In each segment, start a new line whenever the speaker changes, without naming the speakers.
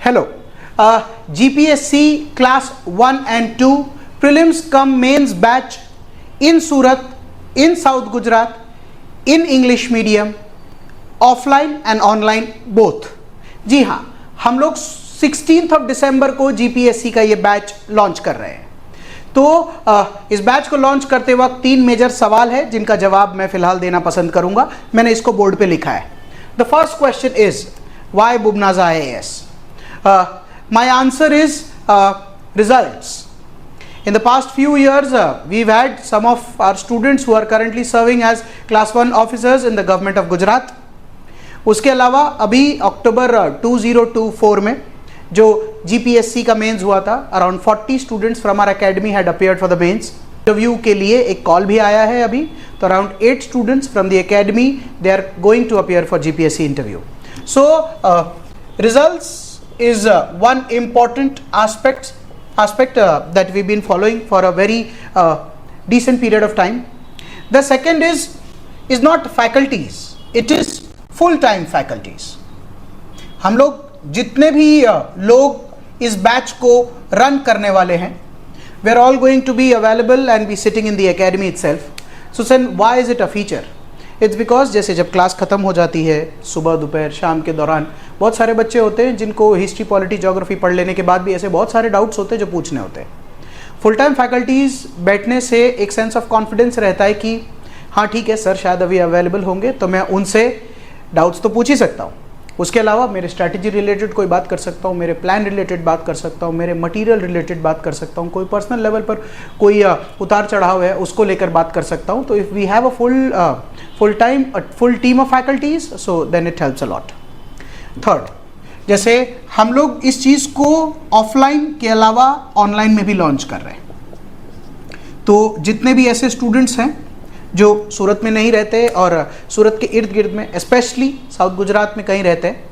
Hello. GPSC Class 1 and 2 Prelims cum Mains batch in Surat, in South Gujarat, in English medium, offline and online both. जी हाँ, हम लोग 16 दिसंबर को GPSC का ये बैच लॉन्च कर रहे हैं। तो इस बैच को लॉन्च करते वक्त 3 मेजर सवाल है जिनका जवाब मैं फिलहाल देना पसंद करूंगा। मैंने इसको बोर्ड पे लिखा है। The first question is why Bubnaj IAS? My answer is results. In the past few years, we've had some of our students who are currently serving as class 1 officers in the government of Gujarat. उसके अलावा अभी अक्टूबर 2024 में जो GPSC का mains हुआ था, around 40 students from our academy had appeared for the mains. Interview के लिए एक कॉल भी आया है अभी, तो around 8 students from the academy they are going to appear for GPSC interview. So results is one important aspect that we've been following for a very decent period of time. The second is not faculties, it is full-time faculties. हम लोग जितने भी लोग इस batch को run करने वाले हैं, we are all going to be available and be sitting in the academy itself. So then why is it a feature? It's because जैसे जब क्लास ख़त्म हो जाती है, सुबह दोपहर शाम के दौरान बहुत सारे बच्चे होते हैं जिनको हिस्ट्री पॉलिटी ज्योग्राफी पढ़ लेने के बाद भी ऐसे बहुत सारे डाउट्स होते हैं जो पूछने होते हैं। फुल टाइम फैकल्टीज़ बैठने से एक सेंस ऑफ कॉन्फिडेंस रहता है कि हाँ ठीक है सर शायद अभी अवेलेबल होंगे तो मैं उनसे डाउट्स तो पूछ ही सकता हूँ। उसके अलावा मेरे स्ट्रैटेजी रिलेटेड कोई बात कर सकता हूँ, मेरे प्लान रिलेटेड बात कर सकता हूँ, मेरे मटेरियल रिलेटेड बात कर सकता हूँ, कोई पर्सनल लेवल पर कोई उतार चढ़ाव है उसको लेकर बात कर सकता हूँ। तो if we have a full team of faculties so then it helps a lot. Third, जैसे हम लोग इस चीज़ को ऑफलाइन के अलावा ऑनलाइन में भी लॉन्च कर रहे हैं, तो जितने भी ऐसे स्टूडेंट्स हैं जो सूरत में नहीं रहते और सूरत के इर्द गिर्द में स्पेशली साउथ गुजरात में कहीं रहते हैं,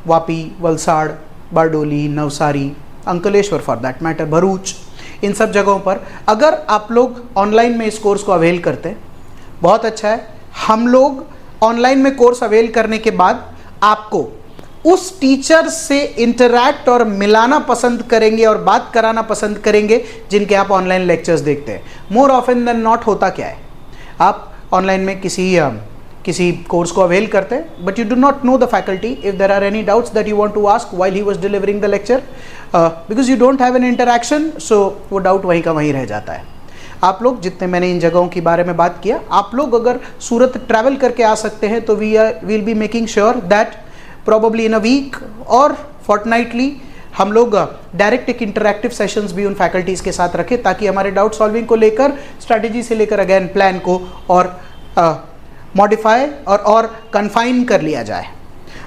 Vapi, Valsad, Bardoli, Navsari, Ankleshwar for that matter, Bharuch, इन सब जगहों पर अगर आप लोग ऑनलाइन में इस कोर्स को अवेल करते हैं बहुत अच्छा है। हम लोग ऑनलाइन में कोर्स अवेल करने के बाद आपको उस टीचर से इंटरैक्ट और मिलाना पसंद करेंगे और बात कराना पसंद करेंगे जिनके आप ऑनलाइन लेक्चर्स देखते हैं। मोर ऑफन देन नॉट होता क्या है, आप ऑनलाइन में किसी कोर्स को अवेल करते हैं but you do not know the faculty. If there are any doubts that you want to ask while he was delivering the lecture, because you don't have an interaction, so वो doubt वहीं का वहीं रह जाता है। आप लोग जितने मैंने इन जगहों के बारे में बात किया, आप लोग अगर सूरत ट्रैवल करके आ सकते हैं तो we will be making sure that probably in a week और fortnightly हम लोग डायरेक्ट एक इंटरैक्टिव सेशंस भी उन फैकल्टीज़ के साथ रखें ताकि हमारे डाउट सॉल्विंग को लेकर, स्ट्रैटेजी से लेकर अगेन प्लान को और मॉडिफाई और कन्फाइन कर लिया जाए।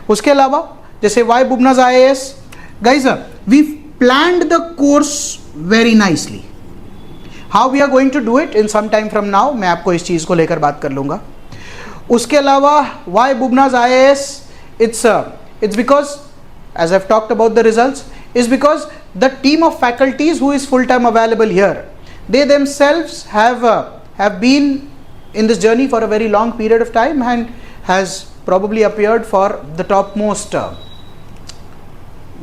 उसके अलावा जैसे why Bubnaj IAS, guys we planned the course very nicely. How we are going to do it in some time from now, मैं आपको इस चीज़ को लेकर बात कर लूँगा। उसके अलावा Y Bubnaj IAS, it's because, as I've talked about the results, is because the team of faculties who is full-time available here, they themselves have been in this journey for a very long period of time and has probably appeared for the topmost,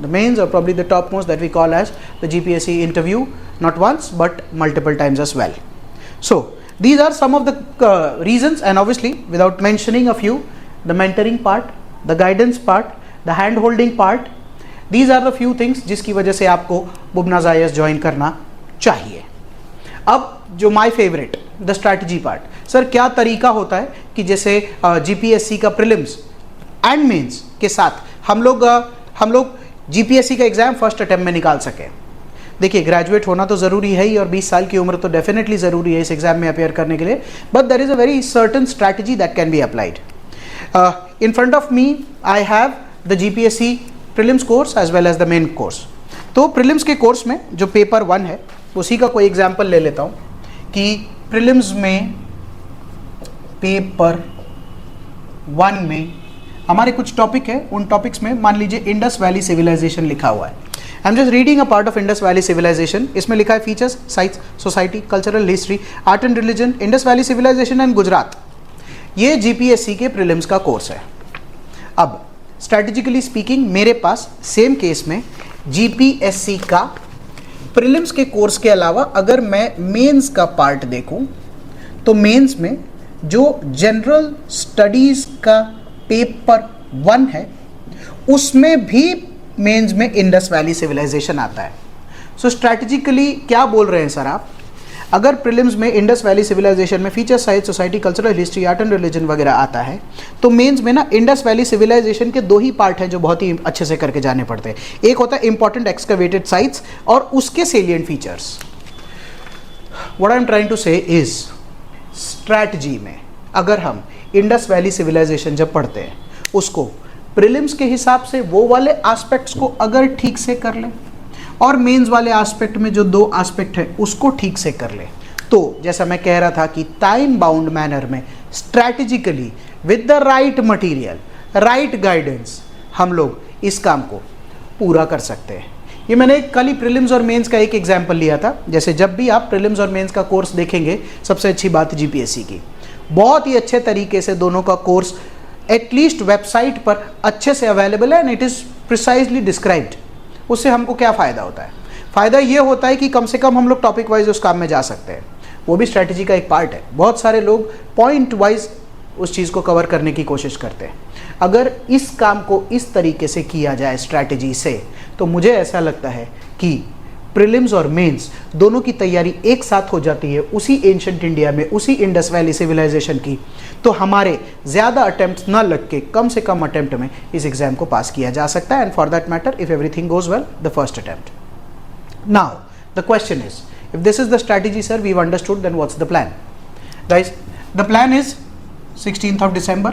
the mains, or probably the topmost that we call as the GPSC interview, not once but multiple times as well. So these are some of the reasons, and obviously without mentioning a few, the mentoring part, the guidance part, the hand holding part, these are the few things जिसकी वजह से आपको बुबनाज IAS join करना चाहिए। अब जो my favourite, the strategy part. Sir क्या तरीका होता है कि जैसे GPSC का प्रीलिम्स एंड मेंस के साथ हम लोग GPSC का एग्जाम फर्स्ट अटेम्प्ट में निकाल सकें। देखिए ग्रेजुएट होना तो ज़रूरी है ही और 20 साल की उम्र तो डेफिनेटली ज़रूरी है इस एग्जाम में अपेयर करने के लिए, but there is a very certain strategy that can be applied. In front of me I have the GPSC prelims course as well as the main course. तो prelims के course में जो paper 1 है उसी का कोई एग्जाम्पल ले लेता हूँ कि prelims में पेपर 1 में हमारे कुछ टॉपिक है, उन टॉपिक्स में मान लीजिए इंडस वैली सिविलाइजेशन लिखा हुआ है। I am just reading a part of Indus valley civilization. इसमें लिखा है फीचर्स, साइट्स, सोसाइटी, कल्चरल हिस्ट्री, art and religion, Indus valley civilization and Gujarat. ये GPSC के प्रीलिम्स का कोर्स है। अब स्ट्रैटेजिकली स्पीकिंग मेरे पास सेम केस में जीपीएससी का प्रीलिम्स के कोर्स के अलावा अगर मैं मेंस का पार्ट देखूं तो मेंस में जो जनरल स्टडीज का पेपर 1 है उसमें भी मेंस में इंडस वैली सिविलाइजेशन आता है। सो स्ट्रैटेजिकली क्या बोल रहे हैं सर आप, अगर प्रीलिम्स में इंडस वैली सिविलाइजेशन में फीचर, साइंस, सोसाइटी, कल्चरल हिस्ट्री, आर्ट एंड रिलीजन वगैरह आता है तो मेंस में ना इंडस वैली सिविलाइजेशन के 2 ही पार्ट हैं जो बहुत ही अच्छे से करके जाने पड़ते हैं। एक होता है इंपॉर्टेंट एक्सकवेटेड साइट्स और उसके salient features. What I am trying to say is strategy में अगर हम इंडस वैली सिविलाइजेशन जब पढ़ते हैं उसको प्रीलिम्स के हिसाब से वो वाले एस्पेक्ट्स को अगर ठीक से कर लें और मेंस वाले एस्पेक्ट में जो 2 एस्पेक्ट है उसको ठीक से कर ले तो जैसा मैं कह रहा था कि टाइम बाउंड मैनर में strategically with the right material, right guidance हम लोग इस काम को पूरा कर सकते हैं। ये मैंने कल ही प्रीलिम्स और मेंस का एक एग्जांपल लिया था। जैसे जब भी आप प्रीलिम्स और मेंस का कोर्स देखेंगे सबसे अच्छी बात जीपीएससी की, बहुत ही अच्छे तरीके से दोनों का कोर्स एटलीस्ट वेबसाइट पर अच्छे से अवेलेबल है and it is precisely described. उससे हमको क्या फ़ायदा होता है? फ़ायदा ये होता है कि कम से कम हम लोग टॉपिक वाइज उस काम में जा सकते हैं, वो भी स्ट्रैटेजी का एक पार्ट है। बहुत सारे लोग पॉइंट वाइज उस चीज़ को कवर करने की कोशिश करते हैं। अगर इस काम को इस तरीके से किया जाए स्ट्रैटेजी से तो मुझे ऐसा लगता है कि प्रीलिम्स और मेंस दोनों की तैयारी एक साथ हो जाती है उसी एंशिएंट इंडिया में, उसी इंडस वैली सिविलाइजेशन की, तो हमारे ज़्यादा अटेम्प्ट ना लग के कम से कम अटेम्प्ट में इस एग्जाम को पास किया जा सकता है। And for that matter if everything goes well the first attempt. Now the question is if this is the strategy sir we understood then what's the plan guys. The plan is 16th of December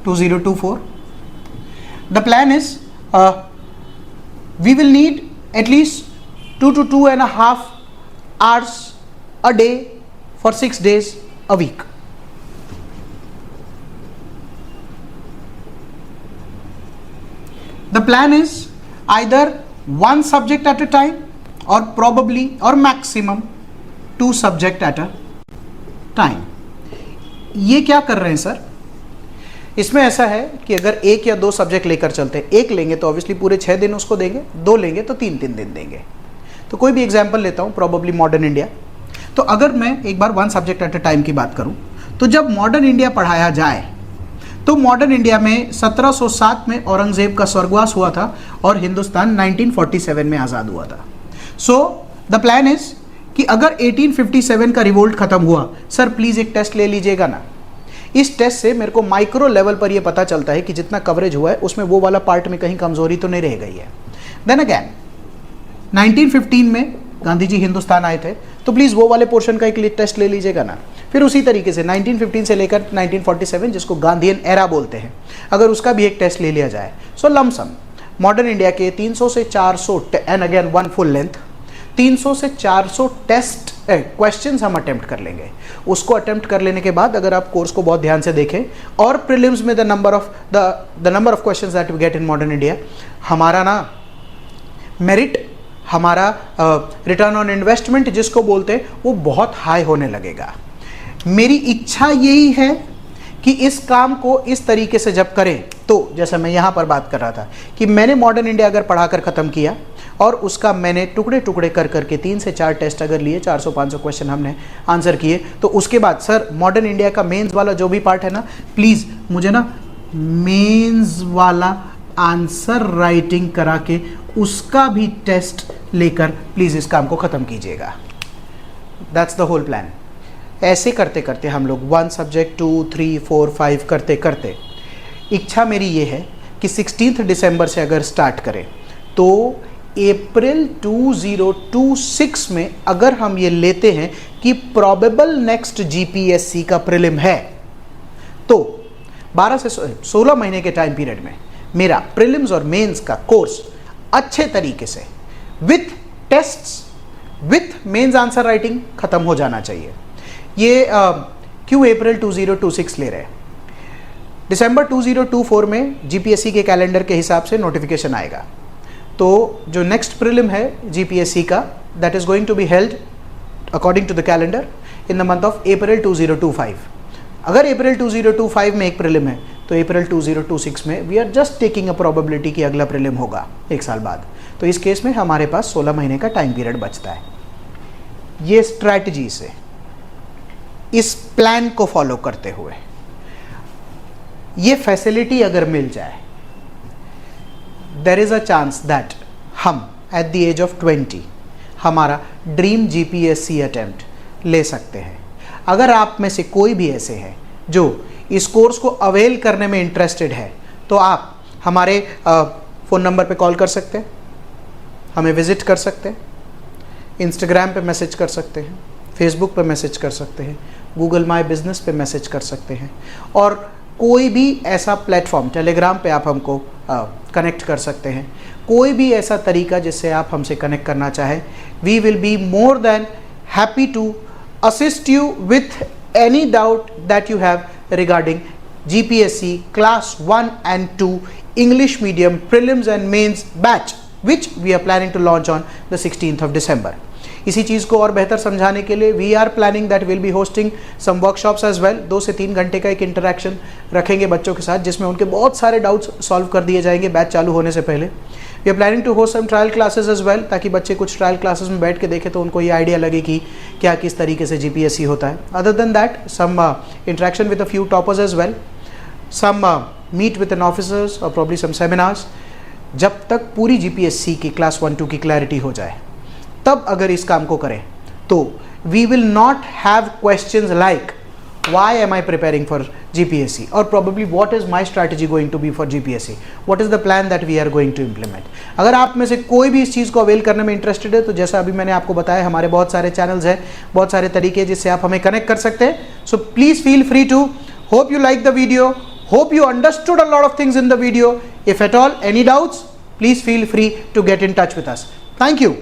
2024. The plan is we will need at least 2 to 2.5 hours a day for 6 days a week. The plan is either one subject at a time or probably or maximum 2 subject at a time. ये क्या कर रहे हैं sir? इसमें ऐसा है कि अगर 1 या 2 सब्जेक्ट लेकर चलते हैं, 1 लेंगे तो ऑब्वियसली पूरे 6 दिन उसको देंगे, 2 लेंगे तो 3-3 दिन देंगे। तो कोई भी एग्जाम्पल लेता हूँ, प्रोबेबली मॉडर्न इंडिया। तो अगर मैं एक बार 1 सब्जेक्ट एट अ टाइम की बात करूँ तो जब मॉडर्न इंडिया पढ़ाया जाए तो मॉडर्न इंडिया में 1707 में औरंगजेब का स्वर्गवास हुआ था और हिंदुस्तान 1947 में आज़ाद हुआ था। सो द प्लान इज कि अगर 1857 का रिवोल्ट खत्म हुआ, सर प्लीज़ एक टेस्ट ले लीजिएगा ना। इस टेस्ट से मेरे को माइक्रो लेवल पर यह पता चलता है कि जितना कवरेज हुआ है उसमें वो वाला पार्ट में कहीं कमजोरी तो नहीं रह गई है। देन अगैन 1915 में गांधी जी हिंदुस्तान आए थे, तो प्लीज़ वो वाले पोर्शन का एक टेस्ट ले लीजिएगा ना। फिर उसी तरीके से 1915 से लेकर 1947 जिसको गांधीयन एरा बोलते हैं, अगर उसका भी एक टेस्ट ले लिया जाए, सो लमसम मॉडर्न इंडिया के 300 से 400 एंड अगेन 1 फुल लेंथ 300 से 400 टेस्ट क्वेश्चंस हम अटेम्प्ट कर लेंगे। उसको अटेम्प्ट कर लेने के बाद अगर आप कोर्स को बहुत ध्यान से देखें और प्रीलिम्स में the number of questions that we get in modern India, हमारा ना मेरिट, हमारा रिटर्न ऑन इन्वेस्टमेंट जिसको बोलते हैं, वो बहुत हाई होने लगेगा। मेरी इच्छा यही है कि इस काम को इस तरीके से जब करें तो जैसा मैं यहाँ पर बात कर रहा था कि मैंने मॉडर्न इंडिया अगर पढ़ाकर ख़त्म किया और उसका मैंने टुकड़े टुकड़े कर करके 3 से 4 टेस्ट अगर लिए, 400-500 क्वेश्चन हमने आंसर किए, तो उसके बाद सर मॉडर्न इंडिया का मेंस वाला जो भी पार्ट है ना, प्लीज़ मुझे ना मेंस वाला आंसर राइटिंग करा के उसका भी टेस्ट लेकर प्लीज़ इस काम को ख़त्म कीजिएगा। That's the whole plan. ऐसे करते करते हम लोग 1 सब्जेक्ट 2, 3, 4, 5 करते करते इच्छा मेरी ये है कि 16 दिसंबर से अगर स्टार्ट करें तो अप्रैल 2026 में अगर हम ये लेते हैं कि प्रोबेबल नेक्स्ट जीपीएससी का प्रीलिम है, तो 12 से 16 महीने के टाइम पीरियड में मेरा प्रीलिम्स और मेंस का कोर्स अच्छे तरीके से with tests with mains answer writing खत्म हो जाना चाहिए। ये क्यों अप्रैल 2026 ले रहे हैं? दिसंबर 2024 में जीपीएससी के कैलेंडर के हिसाब से नोटिफिकेशन आएगा, तो जो नेक्स्ट प्रीलिम है जीपीएससी का, that is going to be held according to the calendar in the month of April 2025। अगर अप्रैल 2025 में एक प्रीलिम है तो अप्रैल 2026 में we are just taking a probability कि अगला प्रीलिम होगा 1 साल बाद। तो इस केस में हमारे पास 16 महीने का टाइम पीरियड बचता है। ये स्ट्रैटेजी से, इस प्लान को फॉलो करते हुए, ये फैसिलिटी अगर मिल जाए, there is a chance that हम एट द एज ऑफ 20 हमारा ड्रीम जीपीएससी अटेम्प्ट ले सकते हैं। अगर आप में से कोई भी ऐसे हैं जो इस कोर्स को अवेल करने में इंटरेस्टेड है, तो आप हमारे फ़ोन नंबर पे कॉल कर सकते हैं, हमें विज़िट कर सकते हैं, इंस्टाग्राम पे मैसेज कर सकते हैं, फेसबुक पे मैसेज कर सकते हैं, गूगल माई बिजनेस पे मैसेज कर सकते हैं, और कोई भी ऐसा प्लेटफॉर्म, टेलीग्राम पे आप हमको कनेक्ट कर सकते हैं। कोई भी ऐसा तरीका जिससे आप हमसे कनेक्ट करना चाहें, we will be more than happy to assist you with any doubt that you have regarding GPSC class 1 and 2 English medium prelims and mains batch, which we are planning to launch on the 16th of December. इसी चीज़ को और बेहतर समझाने के लिए we are planning that will be hosting some workshops as well. 2 से 3 घंटे का एक इंटरेक्शन रखेंगे बच्चों के साथ, जिसमें उनके बहुत सारे डाउट्स सॉल्व कर दिए जाएंगे बैच चालू होने से पहले। We are planning to host some trial classes as well, ताकि बच्चे कुछ ट्रायल क्लासेस में बैठ के देखें तो उनको ये आइडिया लगे कि क्या किस तरीके से जीपीएससी होता है। Other than that, some interaction with a few toppers as well, some meet with an officers और प्रॉब्ली सम सेमिनार्स। जब तक पूरी जीपीएससी की क्लास 1-2 की क्लैरिटी हो जाए, तब अगर इस काम को करें तो we will not have questions like why am I preparing for GPSC, or probably what is my strategy going to be for GPSC, what is the plan that we are going to implement. अगर आप में से कोई भी इस चीज़ को avail करने में इंटरेस्टेड है, तो जैसा अभी मैंने आपको बताया, हमारे बहुत सारे चैनल्स हैं, बहुत सारे तरीके जिससे आप हमें कनेक्ट कर सकते हैं। So please feel free to, hope you like the video, hope you understood a lot of things in the video. If at all any doubts, please feel free to get in touch with us. Thank you.